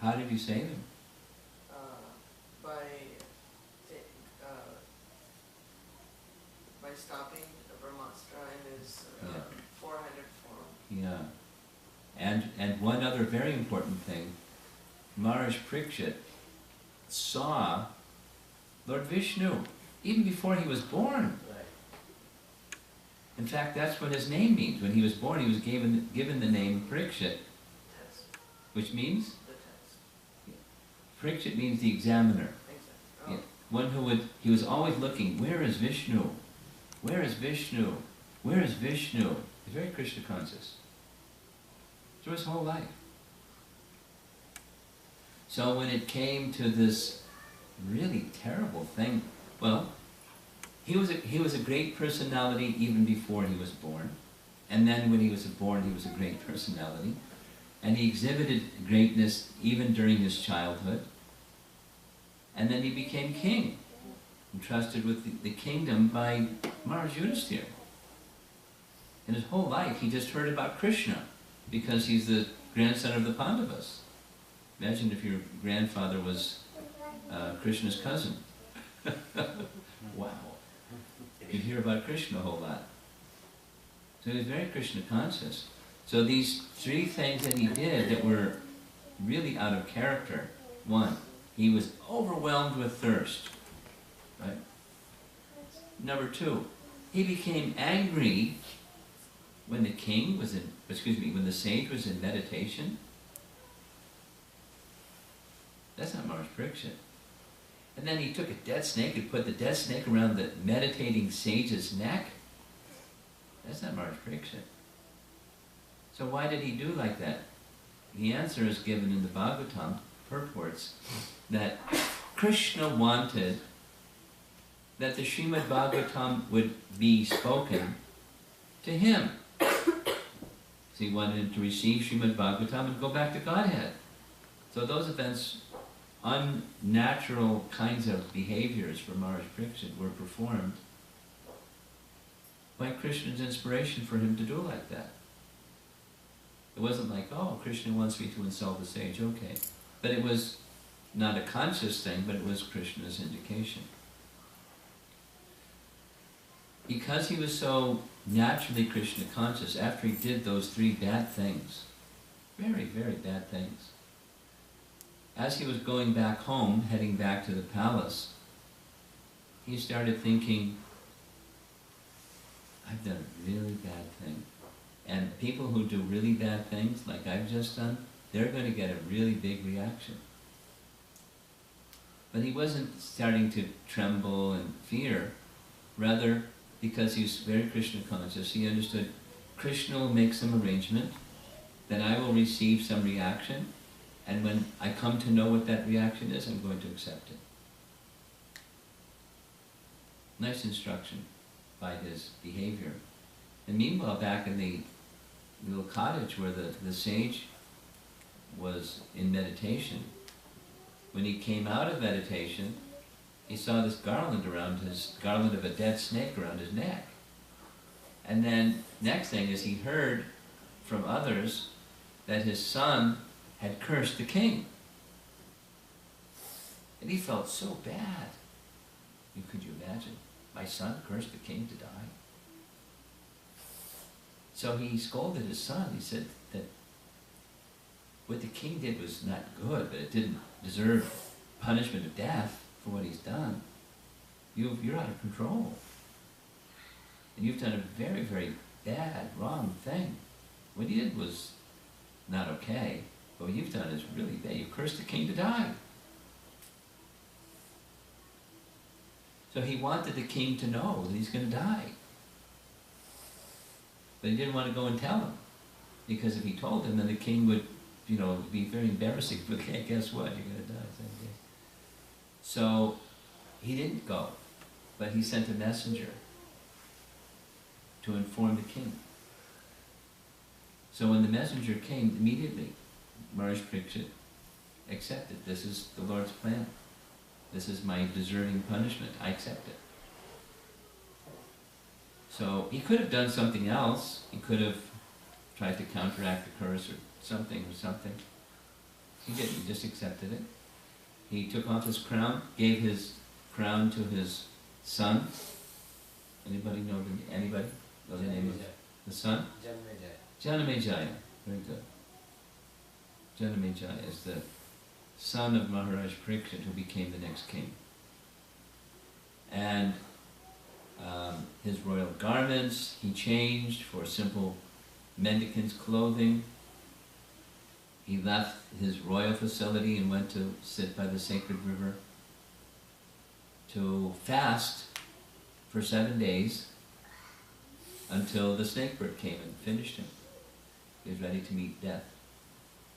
How did you save him? By stopping the Brahmastra in his four-headed form. Yeah. And one other very important thing, Maharaj Parikshit saw Lord Vishnu even before he was born. Right. In fact, that's what his name means. When he was born, he was given the name Parikshit, Test. which means? The test. Parikshit means the examiner. Exactly. Oh. Yeah. One who he was always looking, where is Vishnu? Where is Vishnu? Where is Vishnu? He's very Krishna conscious through his whole life. So when it came to this really terrible thing, well, he was a great personality even before he was born, and then when he was born, he was a great personality, and he exhibited greatness even during his childhood, and then he became king, entrusted with the kingdom by Maharaj Yudhisthira. In his whole life, he just heard about Krishna because he's the grandson of the Pandavas. Imagine if your grandfather was Krishna's cousin. Wow. You'd hear about Krishna a whole lot. So he was very Krishna conscious. So these three things that he did that were really out of character. One, he was overwhelmed with thirst. Right? Number two, he became angry when the king was when the sage was in meditation. That's not Maharaj Parikshit. And then he took a dead snake and put the dead snake around the meditating sage's neck. That's not Maharaj Parikshit. So why did he do like that? The answer is given in the Bhagavatam purports that Krishna wanted that the Srimad Bhagavatam would be spoken to him. So he wanted him to receive Srimad Bhagavatam and go back to Godhead. So those events, unnatural kinds of behaviors for Maharaj Parikshit were performed by Krishna's inspiration for him to do like that. It wasn't like, oh, Krishna wants me to insult the sage, okay. But it was not a conscious thing, but it was Krishna's indication. Because he was so naturally Krishna conscious, after he did those three bad things, very, very bad things, as he was going back home, heading back to the palace, he started thinking, I've done a really bad thing. And people who do really bad things, like I've just done, they're going to get a really big reaction. But he wasn't starting to tremble and fear. Rather, because he was very Krishna conscious, he understood Krishna will make some arrangement, then I will receive some reaction, and when I come to know what that reaction is, I'm going to accept it. Nice instruction by his behavior. And meanwhile, back in the little cottage where the sage was in meditation, when he came out of meditation, he saw this garland of a dead snake around his neck. And then, next thing is he heard from others that his son had cursed the king. And he felt so bad. Could you imagine? My son cursed the king to die? So he scolded his son. He said that what the king did was not good, but it didn't deserve punishment of death for what he's done. You're out of control. And you've done a very, very bad, wrong thing. What you did was not okay, but what you've done is really bad. You cursed the king to die. So he wanted the king to know that he's going to die. But he didn't want to go and tell him. Because if he told him, then the king would, be very embarrassing for the king. Guess what? You're going to die someday. So he didn't go. But he sent a messenger to inform the king. So when the messenger came, immediately, Maharaj Parikshit accepted. This is the Lord's plan. This is my deserving punishment. I accept it. So he could have done something else. He could have tried to counteract the curse or something. He didn't, he just accepted it. He took off his crown, gave his crown to his son. Anybody know the name of the son? Janamejaya. Very good. Janamejaya is the son of Maharaj Parikshit, who became the next king. And his royal garments he changed for simple mendicant's clothing. He left his royal facility and went to sit by the sacred river to fast for 7 days until the snakebird came and finished him. He was ready to meet death.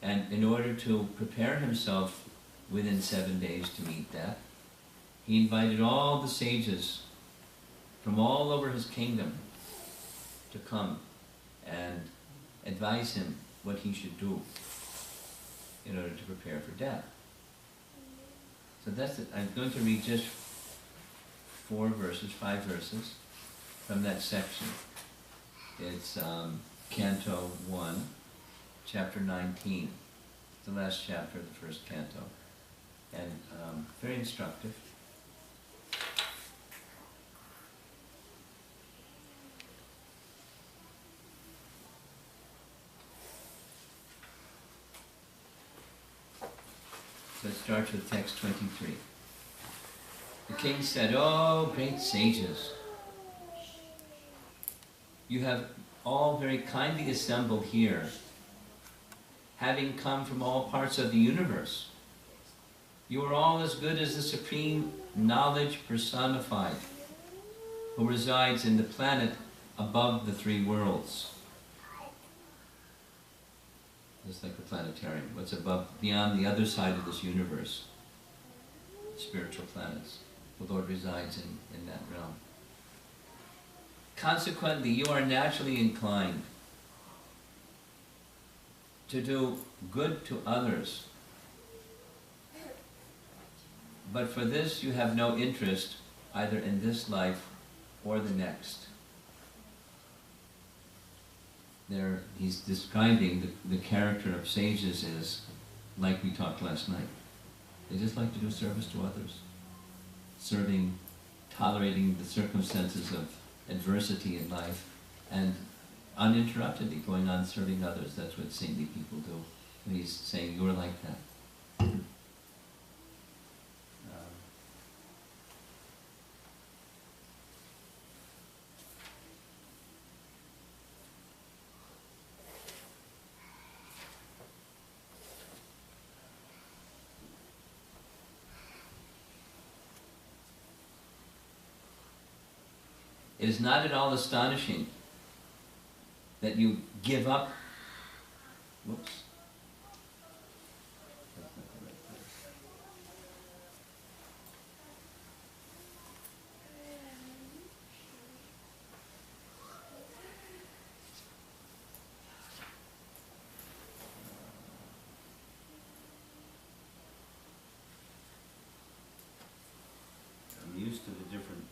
And in order to prepare himself within 7 days to meet death, he invited all the sages from all over his kingdom to come and advise him what he should do in order to prepare for death. So that's it. I'm going to read just 5 verses from that section. It's Canto 1, Chapter 19. It's the last chapter of the first canto. And very instructive. So it starts with text 23. The king said, "Oh, great sages, you have all very kindly assembled here, having come from all parts of the universe. You are all as good as the supreme knowledge personified, who resides in the planet above the 3 worlds." Just like the planetarium, what's above, beyond the other side of this universe, spiritual planets. The Lord resides in that realm. Consequently, you are naturally inclined to do good to others. But for this you have no interest either in this life or the next. There, he's describing the character of sages is like we talked last night. They just like to do service to others. Serving, tolerating the circumstances of adversity in life, and uninterruptedly going on serving others. That's what saintly people do. And he's saying you're like that. It is not at all astonishing that you give up. Whoops. That's not the right place. I'm used to the different.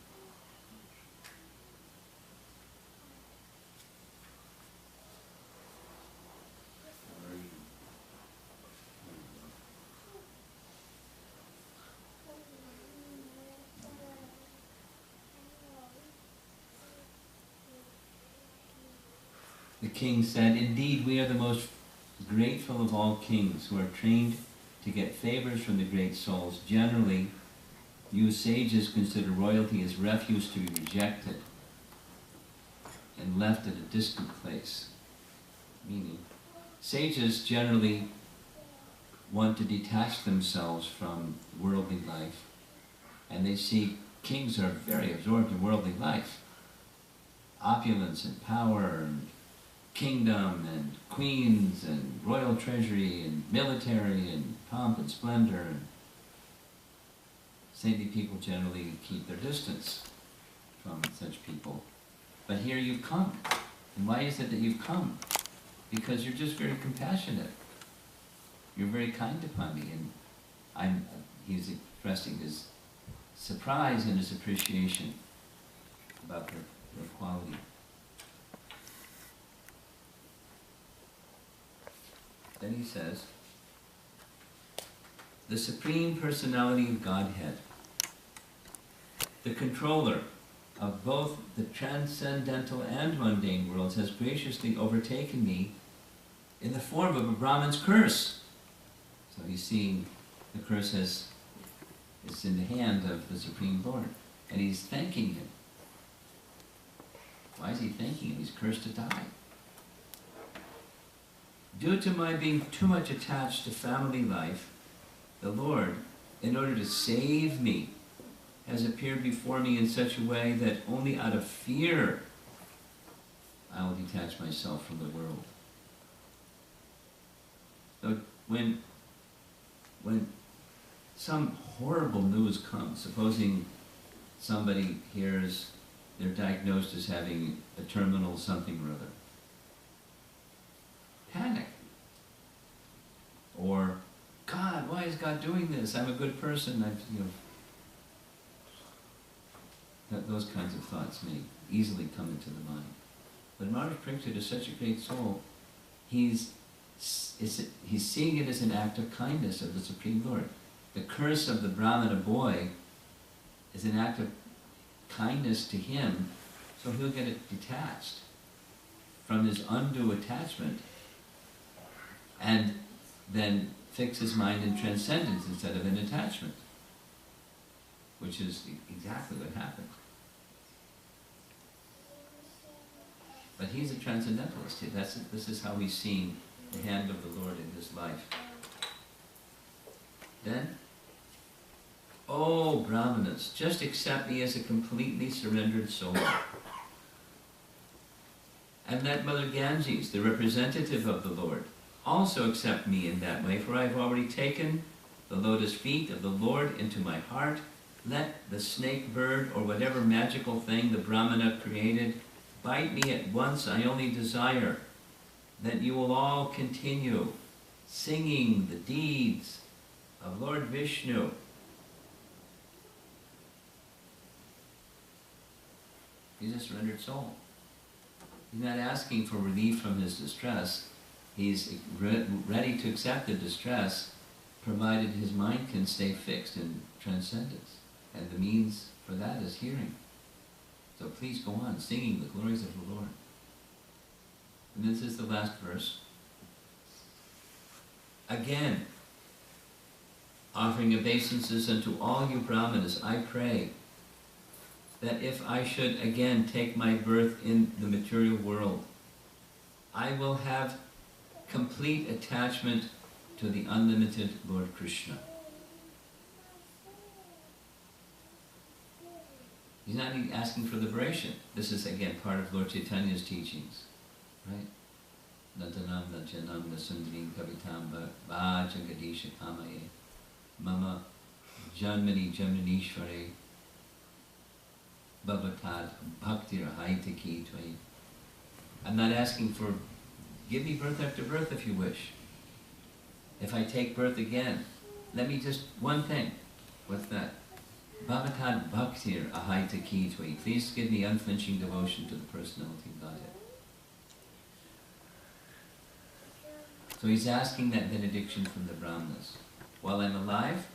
The king said, "Indeed, we are the most grateful of all kings who are trained to get favors from the great souls. Generally, you sages consider royalty as refuse to be rejected and left at a distant place." Meaning, sages generally want to detach themselves from worldly life, and they see kings are very absorbed in worldly life. Opulence and power and kingdom and queens and royal treasury and military and pomp and splendor. And saintly people generally keep their distance from such people. But here you come. And why is it that you've come? Because you're just very compassionate. You're very kind upon me. And he's expressing his surprise and his appreciation about her quality. Then he says, the Supreme Personality of Godhead, the controller of both the transcendental and mundane worlds, has graciously overtaken me in the form of a Brahman's curse. So he's seeing the curse as it's in the hand of the Supreme Lord, and he's thanking him. Why is he thanking him? He's cursed to die. Due to my being too much attached to family life, the Lord, in order to save me, has appeared before me in such a way that only out of fear I will detach myself from the world. So when some horrible news comes, supposing somebody hears they're diagnosed as having a terminal something or other, panic. Or, God, why is God doing this? I'm a good person. Those kinds of thoughts may easily come into the mind. But Maharaj Parikshit is such a great soul. He's seeing it as an act of kindness of the Supreme Lord. The curse of the Brahmana boy is an act of kindness to him, so he'll get it detached from his undue attachment and then fix his mind in transcendence instead of in attachment, which is exactly what happened. But he's a transcendentalist. This is how he's seeing the hand of the Lord in his life. Then, oh Brahmanas, just accept me as a completely surrendered soul. And let Mother Ganges, the representative of the Lord, also accept me in that way, for I have already taken the lotus feet of the Lord into my heart. Let the snake bird or whatever magical thing the Brahmana created bite me at once. I only desire that you will all continue singing the deeds of Lord Vishnu. He's a surrendered soul. He's not asking for relief from his distress. He's ready to accept the distress, provided his mind can stay fixed in transcendence. And the means for that is hearing. So please go on singing the glories of the Lord. And this is the last verse. Again, offering obeisances unto all you Brahmanas, I pray that if I should again take my birth in the material world, I will have complete attachment to the unlimited Lord Krishna. He's not asking for liberation. This is again part of Lord Chaitanya's teachings, right? Nadanam najanam nasundrim kavitam vajagadisha kamaye mama janmani janmanishvare bhavatad bhakti rahaitaki tvai. I'm not asking for, give me birth after birth if you wish. If I take birth again, let me just, one thing. What's that? Bhavatad bhaktir ahaitaki tvai. Please give me unflinching devotion to the personality of Godhead. So he's asking that benediction from the Brahmanas. While I'm alive,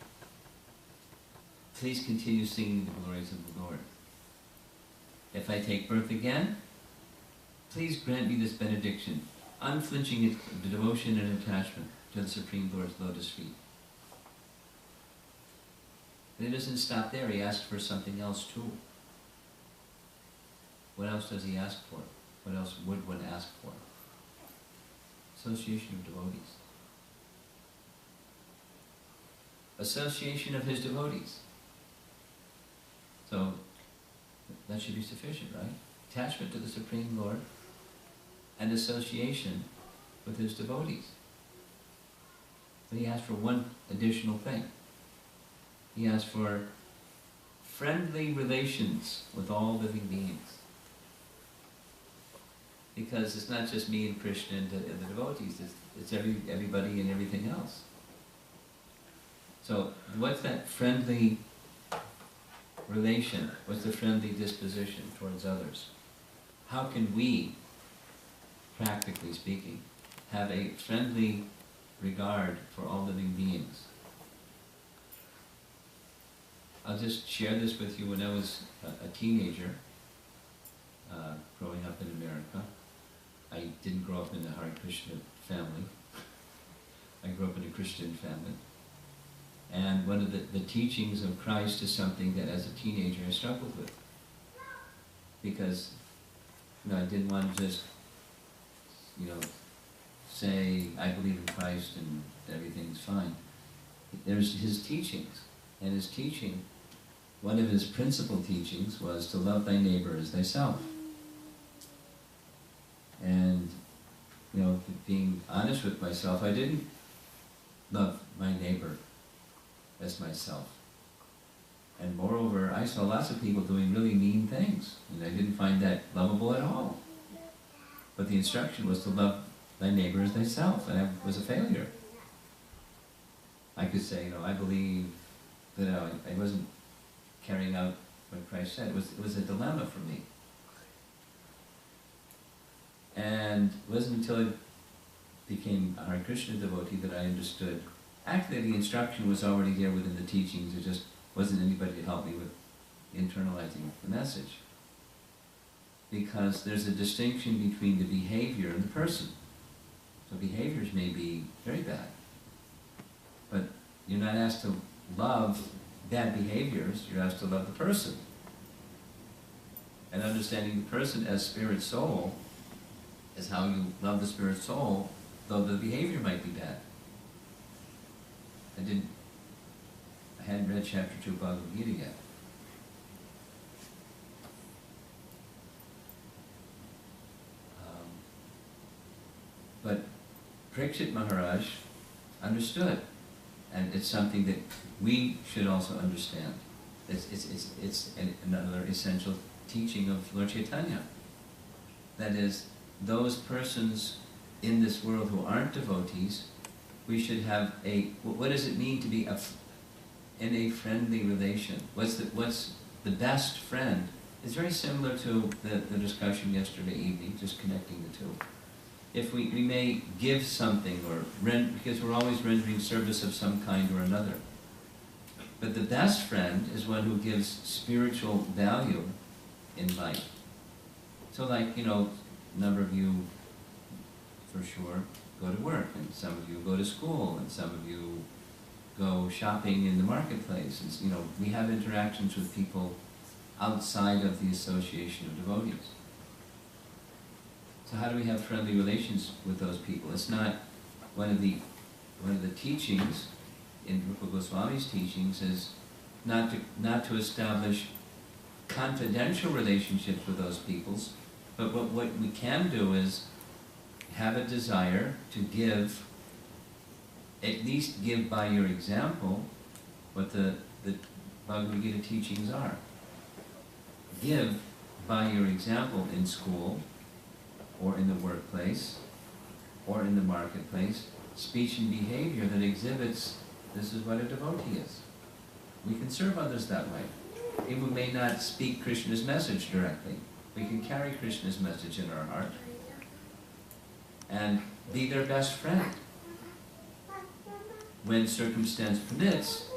please continue singing the glories of the Lord. If I take birth again, please grant me this benediction, unflinching devotion and attachment to the Supreme Lord's lotus feet. But he doesn't stop there, he asks for something else too. What else does he ask for? What else would one ask for? Association of devotees. Association of his devotees. So, that should be sufficient, right? Attachment to the Supreme Lord and association with his devotees. But he asked for one additional thing. He asked for friendly relations with all living beings. Because it's not just me and Krishna and the devotees, it's everybody and everything else. So what's that friendly relation? What's the friendly disposition towards others? How can we, practically speaking, have a friendly regard for all living beings? I'll just share this with you. When I was a teenager, growing up in America, I didn't grow up in a Hare Krishna family. I grew up in a Christian family. And one of the teachings of Christ is something that as a teenager I struggled with. Because I didn't want to just, say, I believe in Christ and everything's fine. There's his teachings. And his teaching, one of his principal teachings was to love thy neighbor as thyself. And, being honest with myself, I didn't love my neighbor as myself. And moreover, I saw lots of people doing really mean things, and I didn't find that lovable at all. But the instruction was to love thy neighbor as thyself, and I was a failure. I could say, I believe that I wasn't carrying out what Christ said. It was a dilemma for me. And it wasn't until I became a Hare Krishna devotee that I understood. Actually, the instruction was already there within the teachings. There just wasn't anybody to help me with internalizing the message. Because there's a distinction between the behavior and the person. So behaviors may be very bad, but you're not asked to love bad behaviors, you're asked to love the person. And understanding the person as spirit soul is how you love the spirit soul, though the behavior might be bad. I hadn't read chapter 2 of Bhagavad Gita yet. But Parikshit Maharaj understood, and it's something that we should also understand. It's another essential teaching of Lord Chaitanya. That is, those persons in this world who aren't devotees, we should have what does it mean to be in a friendly relation? What's the best friend? It's very similar to the discussion yesterday evening, just connecting the two. If we may give something, or because we're always rendering service of some kind or another. But the best friend is one who gives spiritual value in life. So like, a number of you, for sure, go to work, and some of you go to school, and some of you go shopping in the marketplace. And, we have interactions with people outside of the association of devotees. So how do we have friendly relations with those people? It's not one of the teachings in Rupa Goswami's teachings is not to establish confidential relationships with those peoples, but what we can do is have a desire to give, at least give by your example, what the Bhagavad Gita teachings are. Give by your example in school, or in the workplace, or in the marketplace, speech and behavior that exhibits this is what a devotee is. We can serve others that way. Even we may not speak Krishna's message directly, we can carry Krishna's message in our heart and be their best friend. When circumstance permits,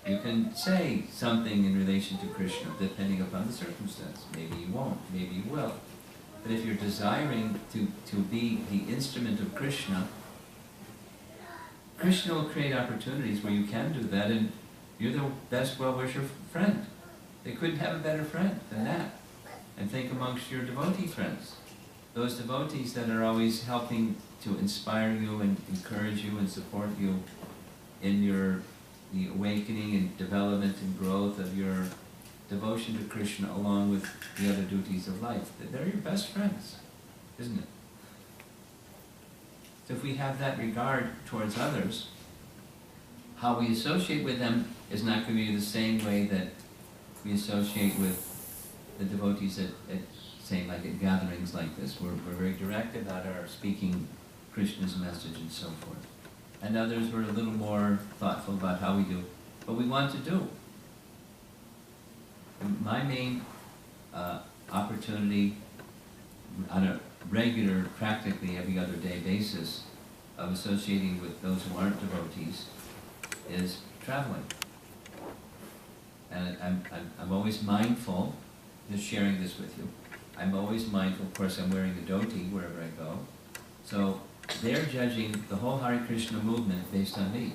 you can say something in relation to Krishna, depending upon the circumstance. Maybe you won't, maybe you will. But if you're desiring to be the instrument of Krishna, Krishna will create opportunities where you can do that, and you're the best well-wisher friend. They couldn't have a better friend than that. And think amongst your devotee friends. Those devotees that are always helping to inspire you and encourage you and support you in the awakening and development and growth of your devotion to Krishna along with the other duties of life. They're your best friends, isn't it? So if we have that regard towards others, how we associate with them is not going to be the same way that we associate with the devotees at say, like at gatherings like this. We're very direct about our speaking Krishna's message and so forth. And others were a little more thoughtful about how we do what we want to do. My main opportunity on a regular, practically every other day basis of associating with those who aren't devotees is traveling. and I'm always mindful, just sharing this with you, I'm always mindful, of course I'm wearing a dhoti wherever I go, so they're judging the whole Hare Krishna movement based on me.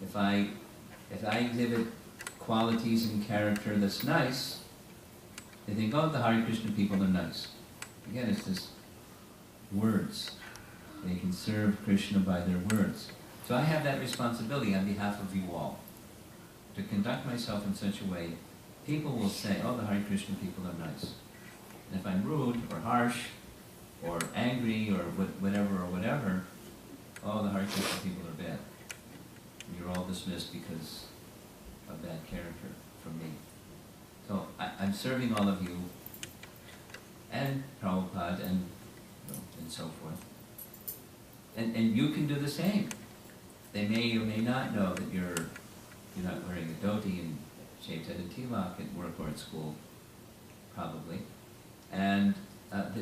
If I exhibit qualities and character that's nice, they think, oh, the Hare Krishna people are nice. Again, it's just words. They can serve Krishna by their words. So I have that responsibility on behalf of you all, to conduct myself in such a way, people will say, oh, the Hare Krishna people are nice. And if I'm rude or harsh or angry or whatever, oh, the Hare Krishna people are bad. And you're all dismissed because of bad character from me. So I'm serving all of you, and Prabhupada, and so forth. And you can do the same. They may or may not know that you're not wearing a dhoti and shaved head and tilak at work or at school, probably. And but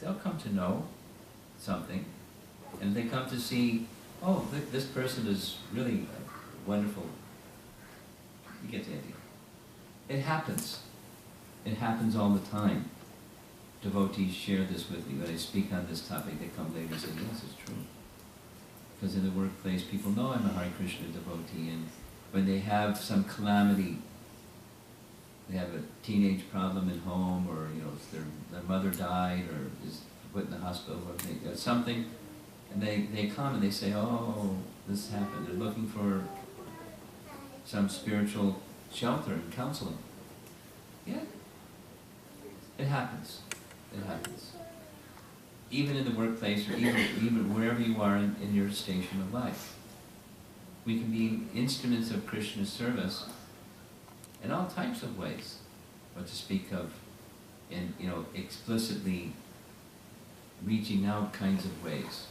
they'll come to know something, and they come to see, oh, this person is really wonderful. You get the idea. It happens. It happens all the time. Devotees share this with me. When I speak on this topic, they come later and say, yes, it's true. Because in the workplace, people know I'm a Hare Krishna devotee, and when they have some calamity, they have a teenage problem at home, or their mother died, or is put in the hospital, or something, and they come and they say, oh, this happened. They're looking for some spiritual shelter and counseling. Yeah, it happens. It happens. Even in the workplace, or even wherever you are in your station of life. We can be instruments of Krishna's service in all types of ways. What to speak of in, explicitly reaching out kinds of ways,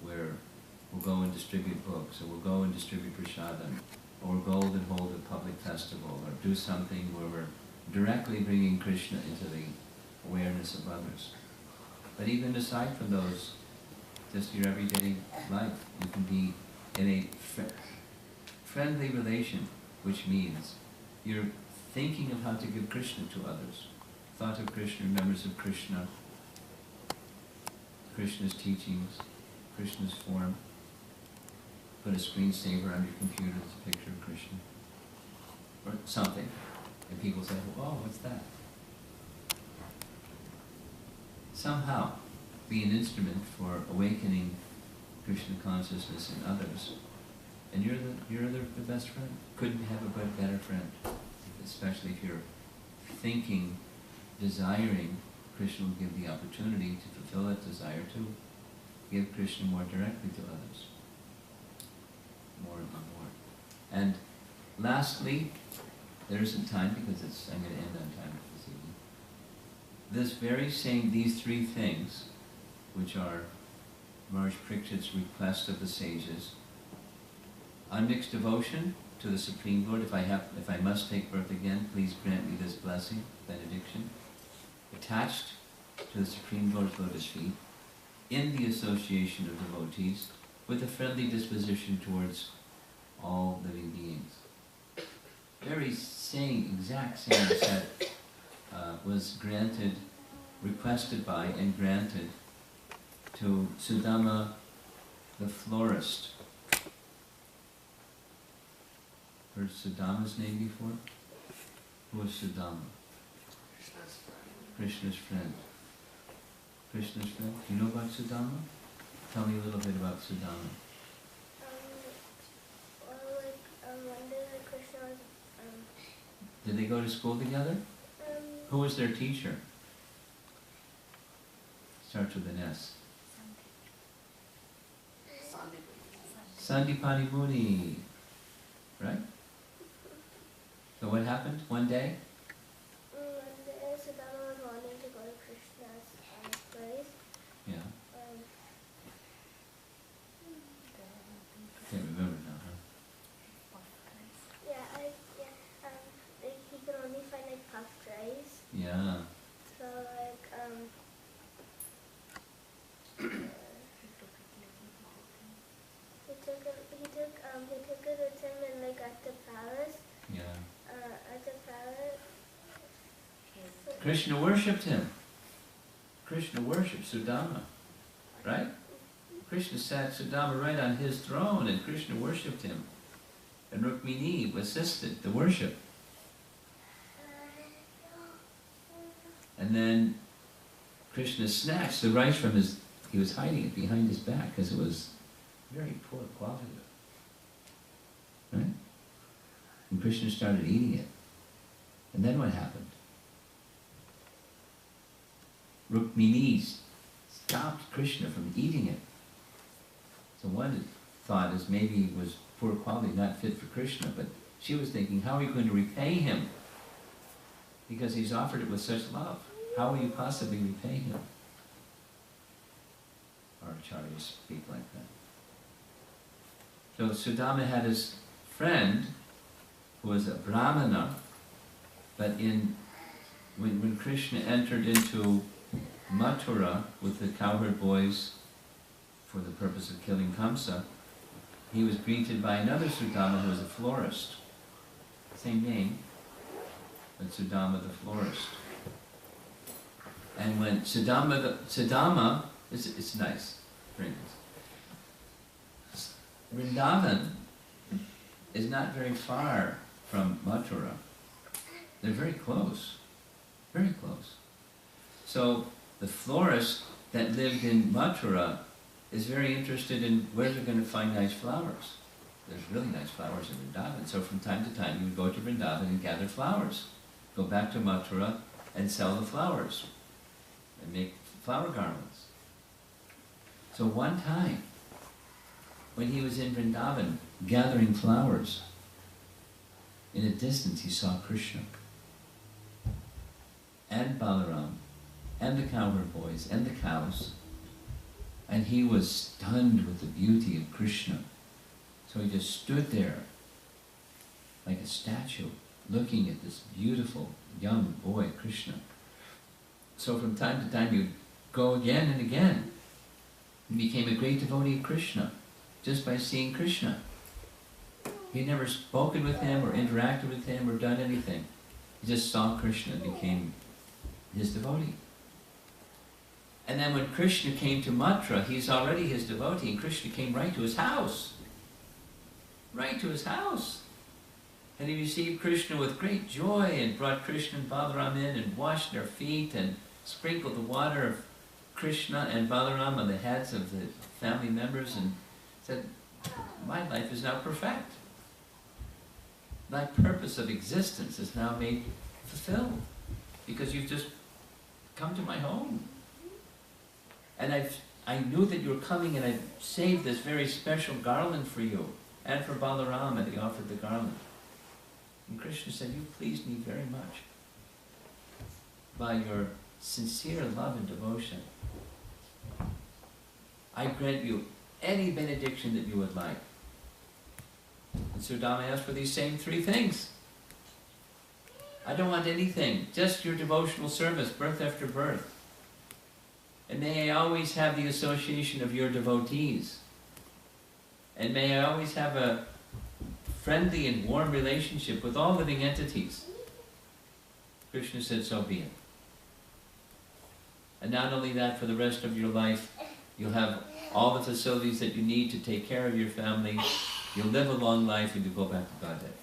where we'll go and distribute books, or we'll go and distribute prasadam, or we'll go and hold a public festival, or do something where we're directly bringing Krishna into the awareness of others. But even aside from those, just your everyday life, you can be in a friendly relation, which means you're thinking of how to give Krishna to others. Thought of Krishna, remembrance of Krishna, Krishna's teachings, Krishna's form. Put a screensaver on your computer that's a picture of Krishna, or something. And people say, oh, what's that? Somehow be an instrument for awakening Krishna consciousness in others. And you're the best friend. Couldn't have a better friend. Especially if you're thinking, desiring, Krishna will give the opportunity to fulfill that desire to give Krishna more directly to others. More and more. And lastly, there isn't time because I'm going to end on time this evening. This very same, these three things, which are Maharaj Parikshit's request of the sages, unmixed devotion to the Supreme Lord, if I must take birth again, please grant me this blessing, benediction, attached to the Supreme Lord's lotus feet, in the association of devotees, with a friendly disposition towards all living beings. Very exact same set was granted, requested by and granted to Sudama the florist. Heard Sudama's name before? Who was Sudama? Krishna's friend. Krishna's friend. Do you know about Sudama? Tell me a little bit about Sudama. One day Krishna was, Did they go to school together? Who was their teacher? Starts with an S. Sandipani Muni. Right? So what happened one day? one day Sudama was wanting to go to Krishna's place. Yeah. Can't remember now, huh? He could only find puffed rice. Yeah. So he took it with him and at the palace, Krishna worshipped him. Krishna worshipped Sudama, right? Krishna sat Sudama right on his throne, and Krishna worshipped him. And Rukmini assisted the worship. And then Krishna snatched the rice from his, he was hiding it behind his back because it was very poor quality. Right? And Krishna started eating it. And then what happened? Rukmini stopped Krishna from eating it. So one thought is maybe it was poor quality, not fit for Krishna, but she was thinking, how are you going to repay him? Because he's offered it with such love. How will you possibly repay him? Our acharyas speak like that. So Sudama had his friend, who was a brahmana, but when Krishna entered into Mathura with the cowherd boys for the purpose of killing Kamsa, he was greeted by another Sudama who was a florist. Same name, but Sudama the florist. And when Sudama, it's nice, very nice. Vrindavan is not very far from Mathura. They're very close, very close. So the florist that lived in Mathura is very interested in where they're going to find nice flowers. There's really nice flowers in Vrindavan. So from time to time, you would go to Vrindavan and gather flowers. Go back to Mathura and sell the flowers and make flower garlands. So one time, when he was in Vrindavan gathering flowers, in a distance he saw Krishna and Balaram and the cowherd boys and the cows, and he was stunned with the beauty of Krishna. So he just stood there like a statue, looking at this beautiful young boy, Krishna. So from time to time he would go again and again. He became a great devotee of Krishna just by seeing Krishna. He had never spoken with him or interacted with him or done anything. He just saw Krishna and became his devotee. And then when Krishna came to Mathura, he's already his devotee, and Krishna came right to his house. Right to his house. And he received Krishna with great joy and brought Krishna and Balaram in and washed their feet and sprinkled the water of Krishna and Balaram on the heads of the family members and said, my life is now perfect. Thy purpose of existence is now made fulfilled because you've just come to my home. And I knew that you were coming, and I saved this very special garland for you and for Balaram, and he offered the garland. And Krishna said, you pleased me very much by your sincere love and devotion. I grant you any benediction that you would like. And Sudama asked for these same three things. I don't want anything, just your devotional service, birth after birth. And may I always have the association of your devotees. And may I always have a friendly and warm relationship with all living entities. Krishna said, so be it. And not only that, for the rest of your life, you'll have all the facilities that you need to take care of your family. You'll live a long life and you'll go back to Godhead.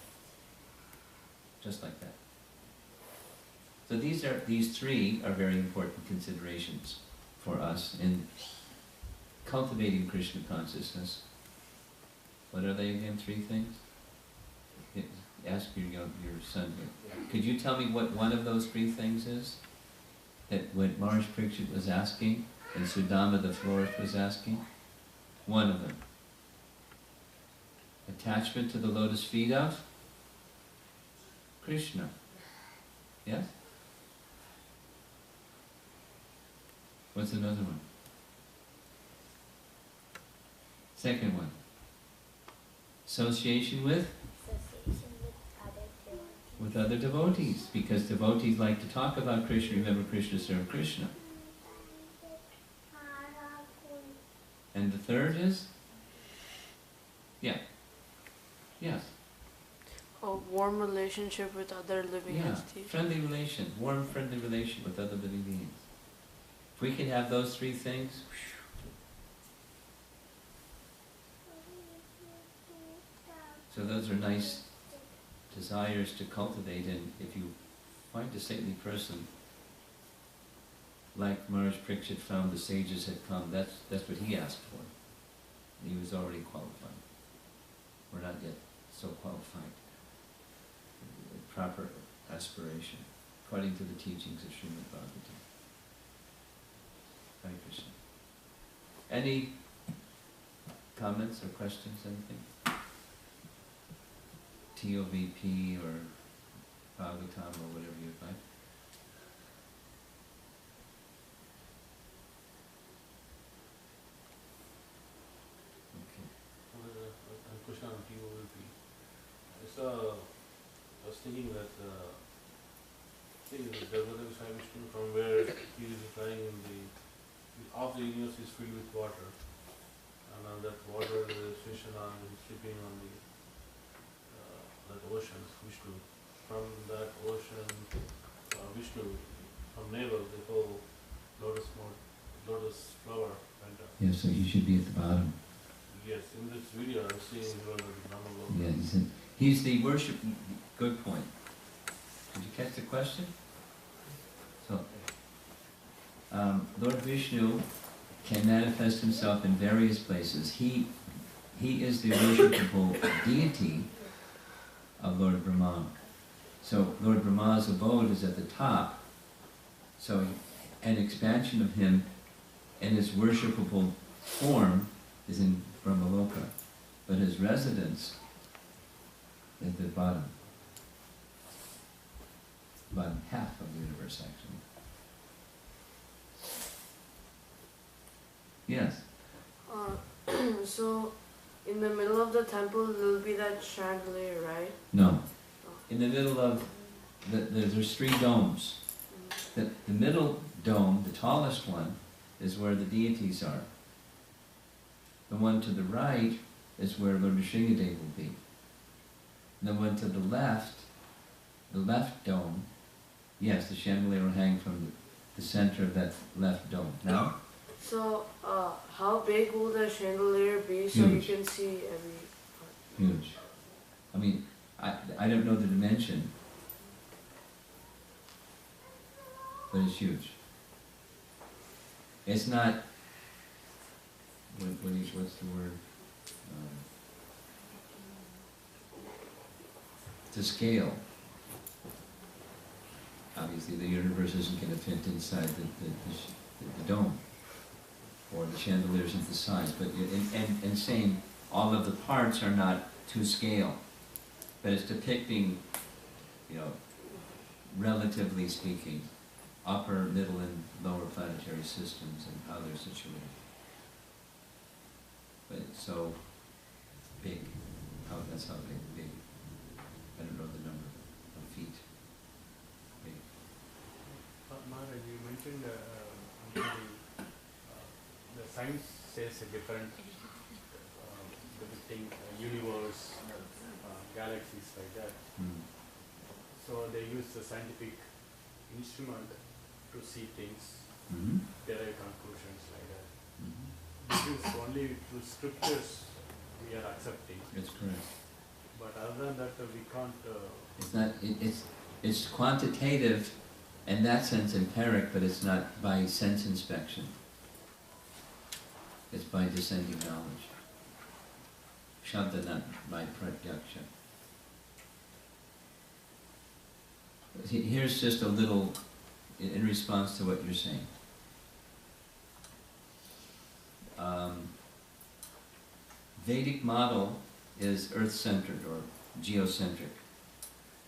Just like that. So these three are very important considerations for us in cultivating Krishna consciousness. What are they again, three things? Ask your son here. Could you tell me what one of those three things is? That what Maharaj Parikshit was asking and Sudama the florist was asking? One of them. Attachment to the lotus feet of Krishna. Yes? What's another one? Second one. Association with? Association with other devotees. With other devotees. Because devotees like to talk about Krishna, remember Krishna, serve Krishna. And the third is? Yeah. Yes. A warm relationship with other living entities. Friendly relation, warm friendly relation with other living beings. If we can have those three things, so those are nice desires to cultivate, and if you find a saintly person, like Maharaj Pariksit found the sages had come, that's what he asked for. He was already qualified. We're not yet so qualified. Proper aspiration, according to the teachings of Srimad Bhagavatam. Hare Krishna. Any comments or questions, anything? TOVP or Bhagavatam or whatever you'd like. Okay. A question on TOVP. I was thinking that see, the Romapada Swami Maharaja, from where he is flying in half the universe is filled with water, and on that water there is fish and sleeping on that ocean, Vishnu. From that ocean, Vishnu, from navel, the whole lotus flower went up. Yeah, so you should be at the bottom. Yes, in this video I'm seeing he was at the Brahma. Yeah, he's the worship. Good point. Did you catch the question? So, Lord Vishnu can manifest himself in various places. He is the worshipable deity of Lord Brahma. So Lord Brahma's abode is at the top. So an expansion of him and his worshipable form is in Brahmaloka, but his residence is at the bottom half of the universe, actually. Yes? So, in the middle of the temple, there'll be that chandelier, right? No. In the middle of, there's three domes. The middle dome, the tallest one, is where the deities are. The one to the right is where Lord Nrsingadev will be. And the one to the left dome, yes, the chandelier will hang from the center of that left dome. Now? So, how big will the chandelier be so Huge. you can see every part? Huge. I mean, I don't know the dimension, but it's huge. It's not, what's the word? To scale. Obviously, the universe isn't going to fit inside the dome, or the chandeliers at the sides. But and saying all of the parts are not to scale, but it's depicting, relatively speaking, upper, middle, and lower planetary systems and how they're situated. But it's so big. That's how big. I don't know the number of feet. Big. Maharaj, you mentioned the science says a different depicting universe, galaxies like that. So they use the scientific instrument to see things, derive conclusions like that. This is only through scriptures we are accepting. That's correct. But other than that, we can't. It's not. It's quantitative, in that sense, empiric, but it's not by sense inspection. It's by descending knowledge. Shabda, not by pratyaksha. Here's just a little, in response to what you're saying. Vedic model is earth-centered or geocentric.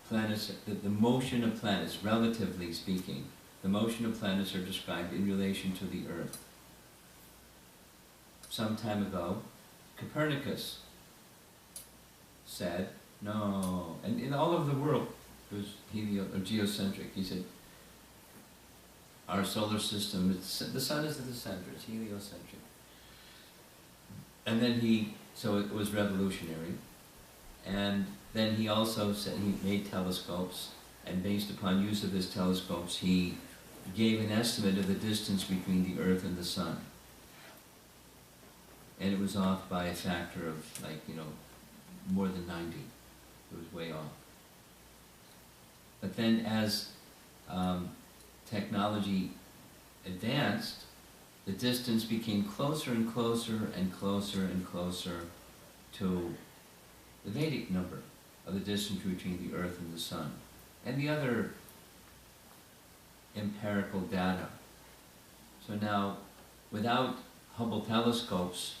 Planets, the motion of planets, relatively speaking, the motion of planets are described in relation to the earth. Some time ago, Copernicus said, no, and in all over the world, it was geocentric. He said, our solar system, the sun is at the center, it's heliocentric. And then so it was revolutionary. And then he also said he made telescopes, and based upon use of his telescopes, he gave an estimate of the distance between the Earth and the Sun. And it was off by a factor of, like, more than 90. It was way off. But then as technology advanced, the distance became closer and closer and closer and closer to the Vedic number of the distance between the Earth and the Sun, and the other empirical data. So now, without Hubble telescopes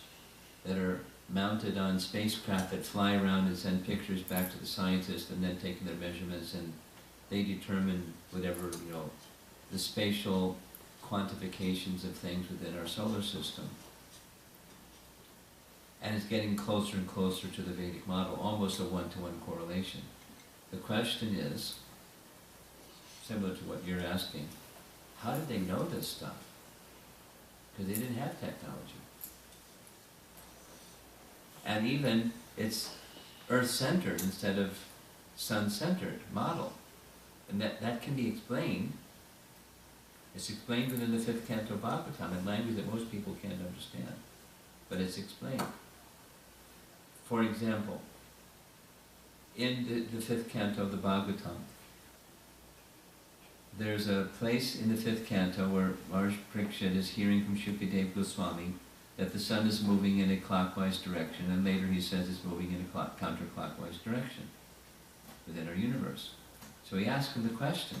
that are mounted on spacecraft that fly around and send pictures back to the scientists and then taking their measurements, and they determine whatever, the spatial quantifications of things within our solar system. And it's getting closer and closer to the Vedic model, almost a one-to-one correlation. The question is, similar to what you're asking, how did they know this stuff? Because they didn't have technology. And even it's Earth-centered instead of Sun-centered model. And that can be explained. It's explained within the 5th canto Bhagavatam in language that most people can't understand. But it's explained. For example, in the 5th canto of the Bhagavatam, there's a place in the 5th canto where Maharaj Parikshit is hearing from Shukadeva Goswami that the sun is moving in a clockwise direction, and later he says it's moving in a counterclockwise direction within our universe. So he asks him the question,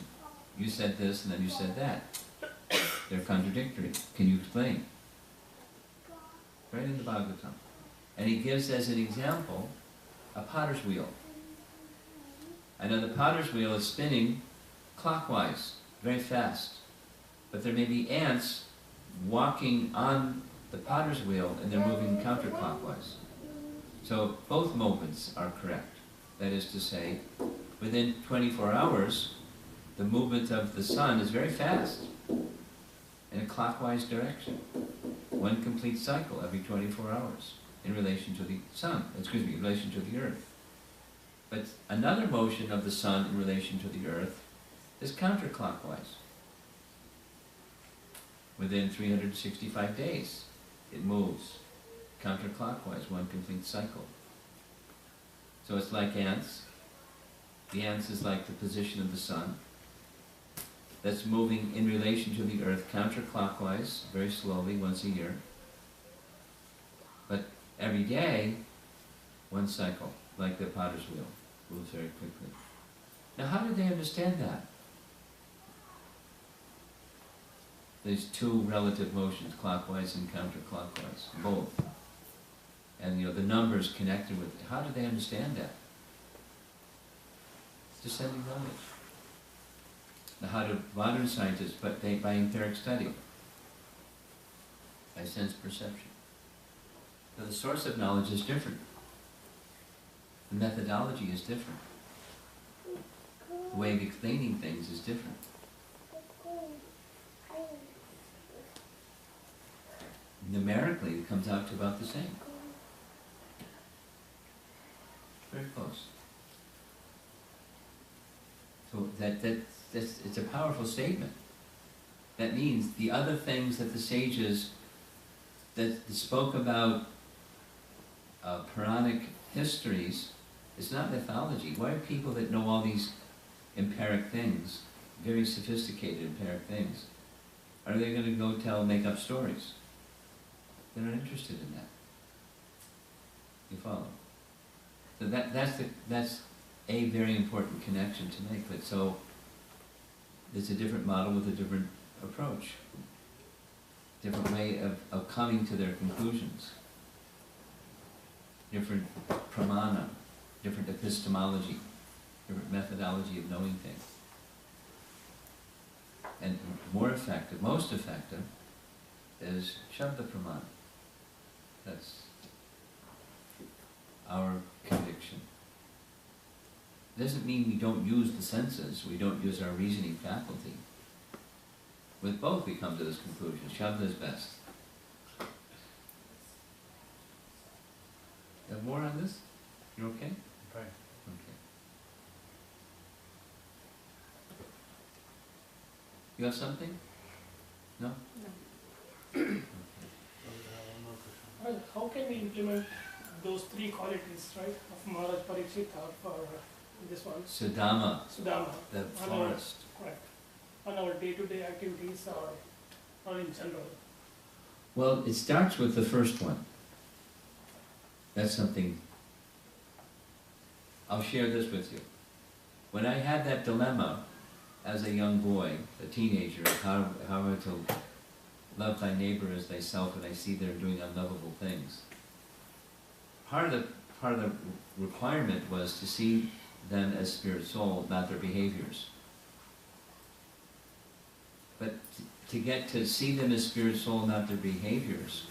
you said this and then you said that. They're contradictory. Can you explain? Right in the Bhagavatam. And he gives as an example a potter's wheel. And now the potter's wheel is spinning clockwise, very fast. But there may be ants walking on the potter's wheel and they're moving counterclockwise. So both movements are correct. That is to say, within 24 hours, the movement of the sun is very fast in a clockwise direction. One complete cycle every 24 hours in relation to the sun, in relation to the earth. But another motion of the sun in relation to the earth is counterclockwise. Within 365 days, it moves counterclockwise, one complete cycle. So it's like ants. The ants is like the position of the sun that's moving in relation to the earth counterclockwise, very slowly, once a year. But every day, one cycle, like the potter's wheel, moves very quickly. Now how did they understand that? These two relative motions, clockwise and counterclockwise, both. And the numbers connected with it. How did they understand that? It's descending knowledge. Now how do modern scientists, but by empiric study, by sense perception. So the source of knowledge is different. The methodology is different. The way of explaining things is different. Numerically, it comes out to about the same. Very close. So it's a powerful statement. That means the other things that the sages that spoke about Puranic histories, it's not mythology. Why are people that know all these empiric things, very sophisticated empiric things, are they going to go make up stories? They're not interested in that. You follow? So that's a very important connection to make. But so it's a different model with a different approach, different way of coming to their conclusions, different pramana, different epistemology, different methodology of knowing things. And more effective, most effective, is Shabda Pramana. That's our conviction. It doesn't mean we don't use the senses, we don't use our reasoning faculty. With both we come to this conclusion. Shabda is best. You have more on this? You're okay? fine. Okay. You have something? No? Okay. One more question. How can we implement those three qualities, right, of Maharaj Parikshit or this one, Sudama, Sudama, the on our, forest. correct, on our day-to-day activities or in general? Well, it starts with the first one. That's something. I'll share this with you. When I had that dilemma as a young boy, a teenager, how am I to love thy neighbor as thyself when I see they're doing unlovable things? Part of the requirement was to see them as spirit soul, not their behaviors. But to get to see them as spirit soul, not their behaviors,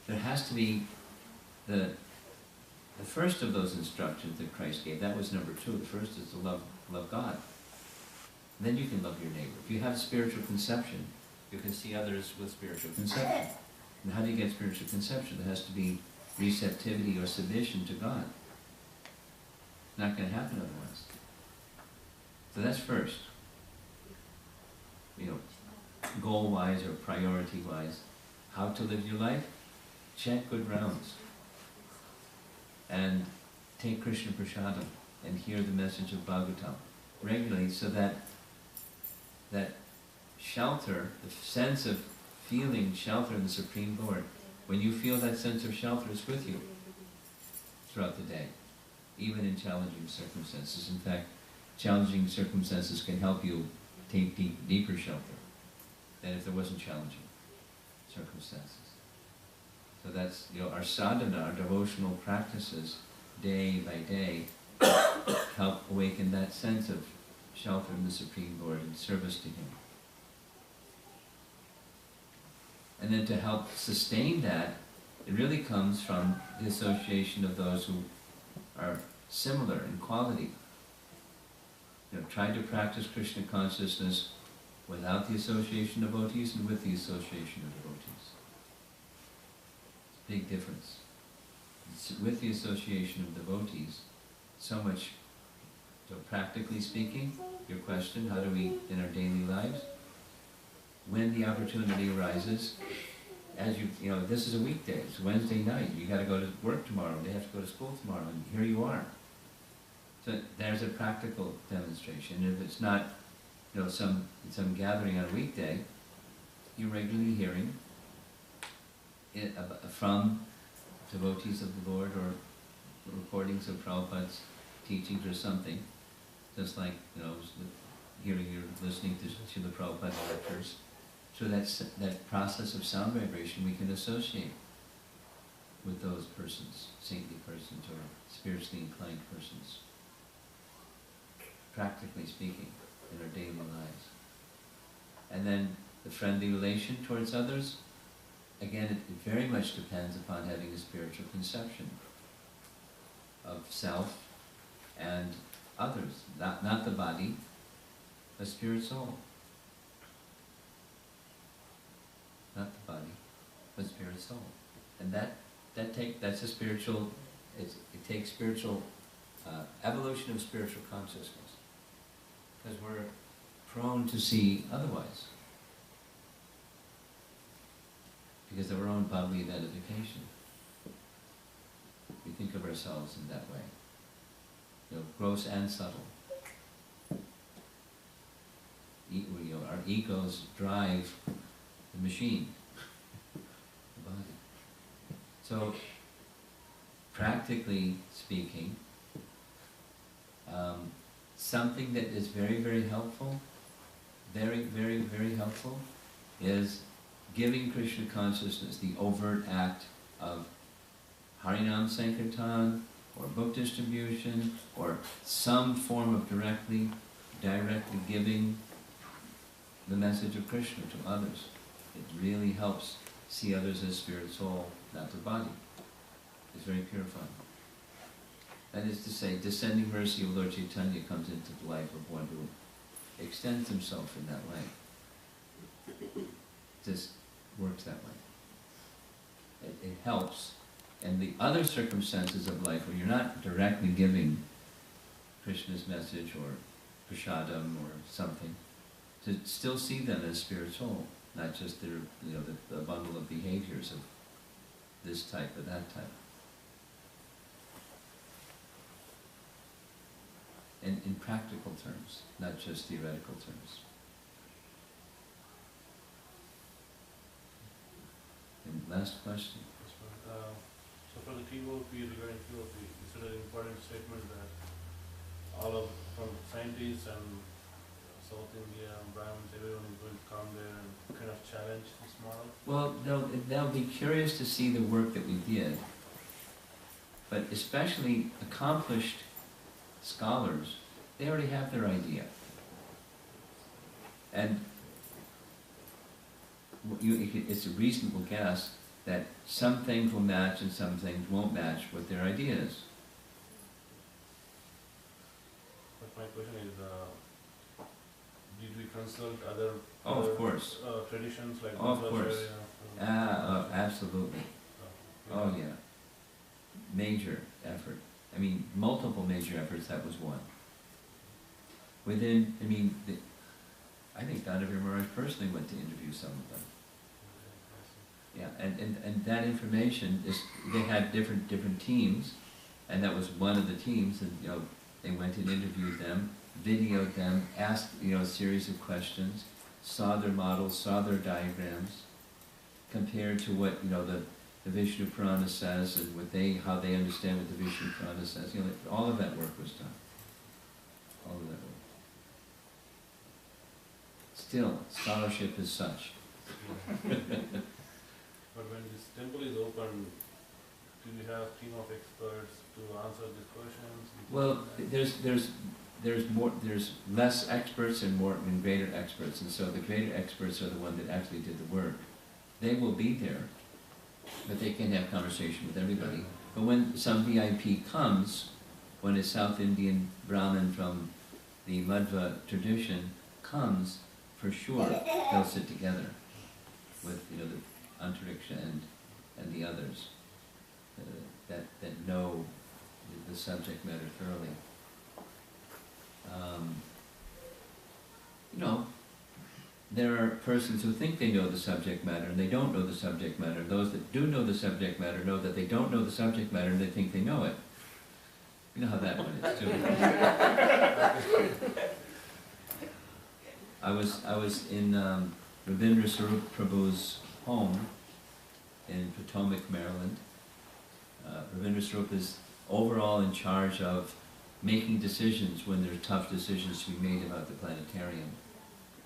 there has to be the first of those instructions that Christ gave. That was number 2. The first is to love God. Then you can love your neighbor. If you have spiritual conception, you can see others with spiritual conception. And how do you get spiritual conception? There has to be receptivity or submission to God. Not going to happen otherwise. So that's first. You know, goal-wise or priority-wise, how to live your life? Chant good rounds. And take Krishna Prasadam and hear the message of Bhagavatam regularly, so that shelter, the sense of feeling shelter in the Supreme Lord, when you feel that sense of shelter is with you throughout the day, even in challenging circumstances. In fact, challenging circumstances can help you take deeper shelter than if there wasn't challenging circumstances. So that's, our sadhana, our devotional practices, day by day, help awaken that sense of shelter in the Supreme Lord and service to Him. And then to help sustain that, it really comes from the association of those who are similar in quality. Try to practice Krishna consciousness without the association of devotees and with the association of devotees. Big difference. With the association of devotees, so much, so practically speaking, your question, how do we, in our daily lives, when the opportunity arises, as this is a weekday, it's Wednesday night, you got to go to work tomorrow, they have to go to school tomorrow, and here you are. So there's a practical demonstration. If it's not, some gathering on a weekday, you're regularly hearing it from devotees of the Lord, or recordings of Prabhupada's teachings or something, just like, hearing or listening to the Prabhupada lectures. So that process of sound vibration we can associate with those persons, saintly persons or spiritually inclined persons, practically speaking, in our daily lives. And then the friendly relation towards others, again, it very much depends upon having a spiritual conception of self and others, not the body, but spirit soul. Not the body, but spirit soul. And that's a spiritual, it takes spiritual, evolution of spiritual consciousness. Because we're prone to see otherwise. Because of our own bodily identification. We think of ourselves in that way. Gross and subtle. Our egos drive the machine, the body. So, practically speaking, something that is very, very helpful, very, very, very helpful, is giving Krishna consciousness the overt act of Harinam Sankirtan, or book distribution, or some form of directly giving the message of Krishna to others. It really helps see others as spirit soul, not the body. It's very purifying. That is to say, descending mercy of Lord Chaitanya comes into the life of one who extends himself in that way. Just works that way. It helps, And the other circumstances of life where you're not directly giving Krishna's message or prashadam or something, to still see them as spirit soul, not just their, the bundle of behaviors of this type or that type. And in practical terms, not just theoretical terms. And last question. So for the TOVP, regarding TOVP, is it an important statement that all of, from scientists and South India, Brahmins, everyone is going to come there and kind of challenge this model? Well, they'll be curious to see the work that we did, but especially accomplished scholars, they already have their idea. And it's a reasonable guess that some things will match and some things won't match with their ideas. But my question is, did we consult other, Of course. Traditions like Of course. Absolutely. Oh yeah. Major effort. I mean, multiple major efforts, that was one. Within, I think Dandavir Maharaj personally went to interview some of them. Yeah, and that information is, they had different teams, and that was one of the teams, and they went and interviewed them, videoed them, asked a series of questions, saw their models, saw their diagrams, compared to what the Vishnu Purana says and how they understand what the Vishnu Purana says. All of that work was done. All of that work. Still, scholarship is such. But when this temple is open, do we have a team of experts to answer these questions? Well, there's less experts and greater experts, and so the greater experts are the ones that actually did the work. They will be there, but they can have conversation with everybody. But when some VIP comes, when a South Indian Brahmin from the Madhva tradition comes, for sure they'll sit together with the Antariksha and the others that know the subject matter thoroughly. There are persons who think they know the subject matter and they don't know the subject matter. Those that do know the subject matter know that they don't know the subject matter and they think they know it. You know how that one is too. I was in Ravindra Sarup Prabhu's home in Potomac, Maryland. Ravindra Sarup is overall in charge of making decisions when there are tough decisions to be made about the planetarium.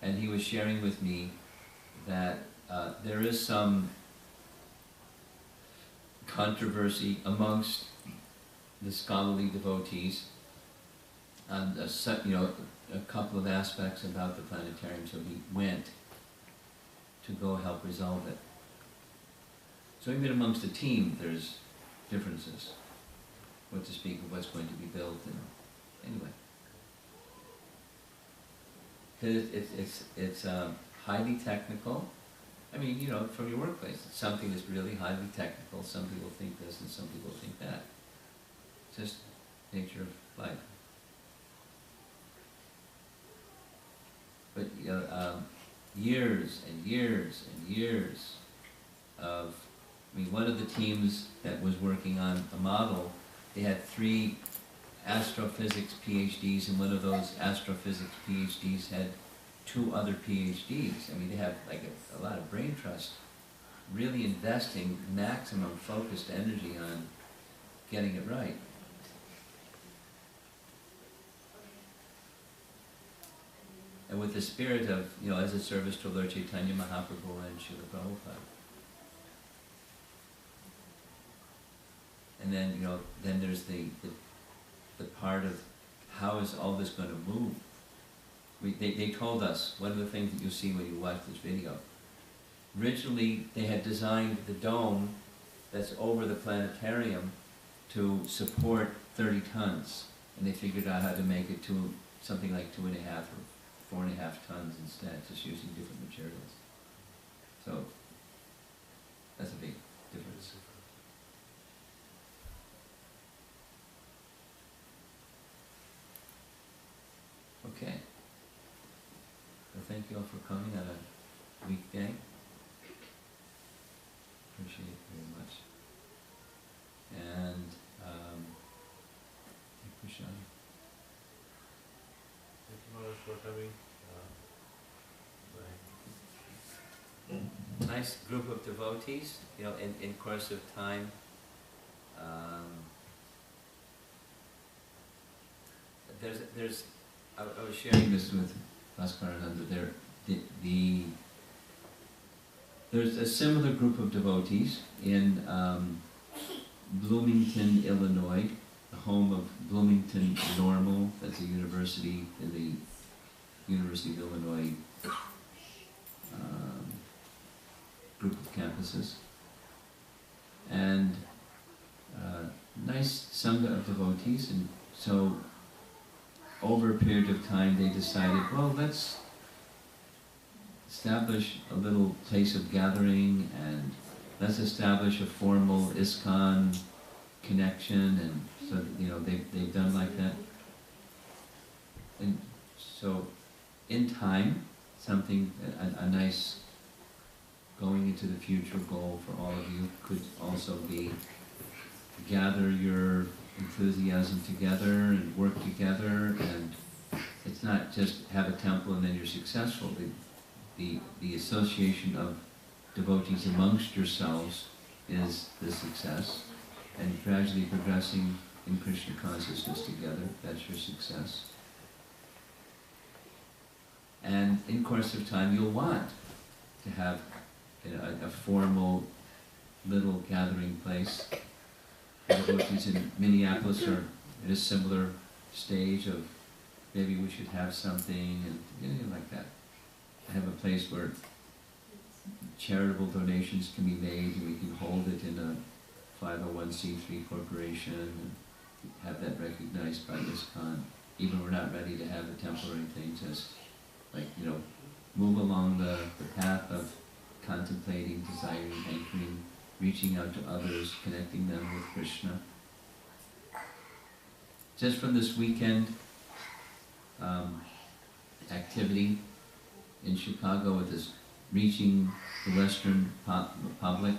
And he was sharing with me that there is some controversy amongst the scholarly devotees on a couple of aspects about the planetarium, so he went to go help resolve it. So even amongst the team, there's differences. What to speak of what's going to be built, and anyway. It's highly technical. I mean, from your workplace, it's something that's really highly technical. Some people think this and some people think that. It's just nature of life. But years and years and years of, one of the teams that was working on a model, they had 3 astrophysics PhDs, and one of those astrophysics PhDs had 2 other PhDs. They have like a lot of brain trust, really investing maximum focused energy on getting it right. And with the spirit of, as a service to Lord Chaitanya Mahaprabhu and Srila Prabhupada. And then, then there's the part of how is all this going to move. They told us, one of the things that you'll see when you watch this video, originally they had designed the dome that's over the planetarium to support 30 tons, and they figured out how to make it to something like 2.5 or 4.5 tons instead, just using different materials. So that's a big difference. thank you all for coming on a weekday. Appreciate it very much. And Krishna. Thank you Maharaj for coming. Nice group of devotees, you know, in course of time. I was sharing this with Bhaskarananda. There's a similar group of devotees in Bloomington, Illinois, the home of Bloomington Normal. That's a university in the University of Illinois group of campuses. And nice sangha of devotees. And so over a period of time they decided, well, let's establish a little place of gathering and let's establish a formal ISKCON connection. And so, you know, they've done like that. And so in time, something, a nice going into the future goal for all of you could also be to gather your enthusiasm together and work together. And it's not just have a temple and then you're successful. The association of devotees amongst yourselves is the success, and gradually progressing in Krishna consciousness together, that's your success. And in course of time you'll want to have a formal little gathering place. The devotees in Minneapolis are at a similar stage of maybe we should have something, and like that. Have a place where charitable donations can be made, and we can hold it in a 501c3 corporation and have that recognized by ISKCON. Even we're not ready to have a temple or anything, just like, move along the path of contemplating, desiring, anchoring, reaching out to others, connecting them with Krishna. Just from this weekend activity in Chicago with this reaching the Western public,